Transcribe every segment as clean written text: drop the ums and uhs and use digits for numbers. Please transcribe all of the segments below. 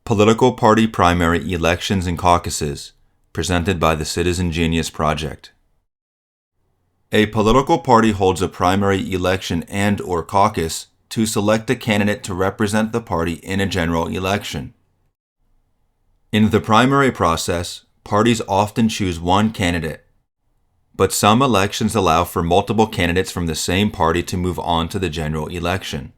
Political Party Primary Elections and Caucuses, presented by the Citizen Genius Project. A political party holds a primary election and/or caucus to select a candidate to represent the party in a general election. In the primary process, parties often choose one candidate, but some elections allow for multiple candidates from the same party to move on to the general election.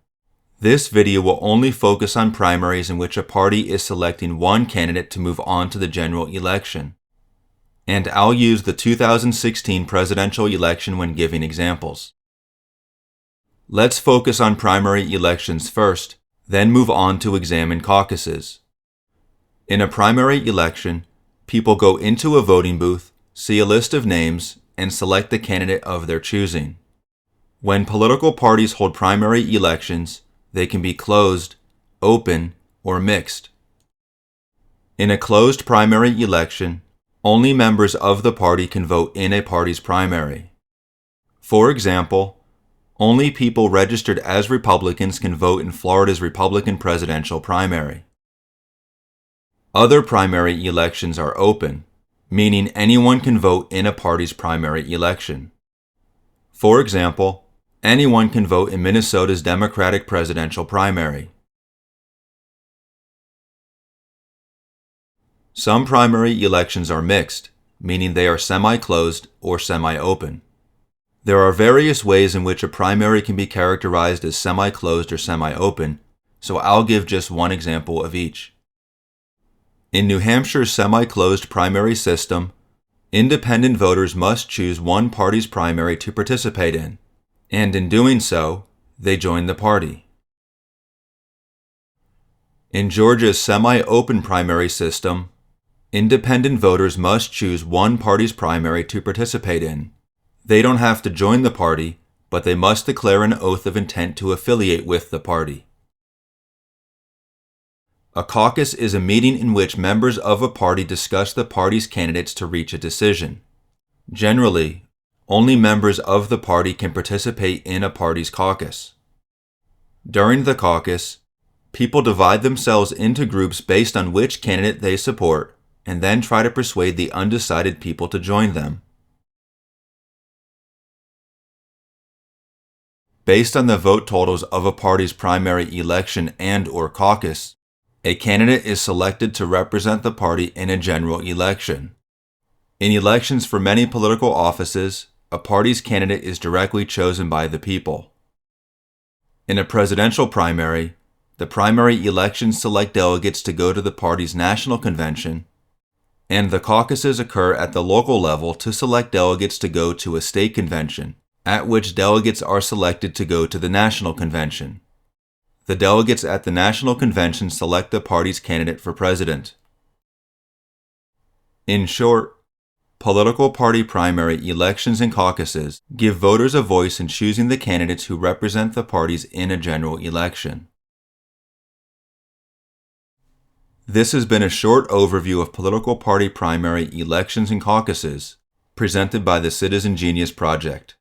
This video will only focus on primaries in which a party is selecting one candidate to move on to the general election, and I'll use the 2016 presidential election when giving examples. Let's focus on primary elections first, then move on to examine caucuses. In a primary election, people go into a voting booth, see a list of names, and select the candidate of their choosing. When political parties hold primary elections, they can be closed, open, or mixed. In a closed primary election, only members of the party can vote in a party's primary. For example, only people registered as Republicans can vote in Florida's Republican presidential primary. Other primary elections are open, meaning anyone can vote in a party's primary election. For example, anyone can vote in Minnesota's Democratic presidential primary. Some primary elections are mixed, meaning they are semi-closed or semi-open. There are various ways in which a primary can be characterized as semi-closed or semi-open, so I'll give just one example of each. In New Hampshire's semi-closed primary system, independent voters must choose one party's primary to participate in, and in doing so, they join the party. In Georgia's semi-open primary system, independent voters must choose one party's primary to participate in. They don't have to join the party, but they must declare an oath of intent to affiliate with the party. A caucus is a meeting in which members of a party discuss the party's candidates to reach a decision. Generally, only members of the party can participate in a party's caucus. During the caucus, people divide themselves into groups based on which candidate they support and then try to persuade the undecided people to join them. Based on the vote totals of a party's primary election and/or caucus, a candidate is selected to represent the party in a general election. In elections for many political offices, a party's candidate is directly chosen by the people. In a presidential primary, the primary elections select delegates to go to the party's national convention, and the caucuses occur at the local level to select delegates to go to a state convention, at which delegates are selected to go to the national convention. The delegates at the national convention select the party's candidate for president. In short, political party primary elections and caucuses give voters a voice in choosing the candidates who represent the parties in a general election. This has been a short overview of political party primary elections and caucuses, presented by the Citizen Genius Project.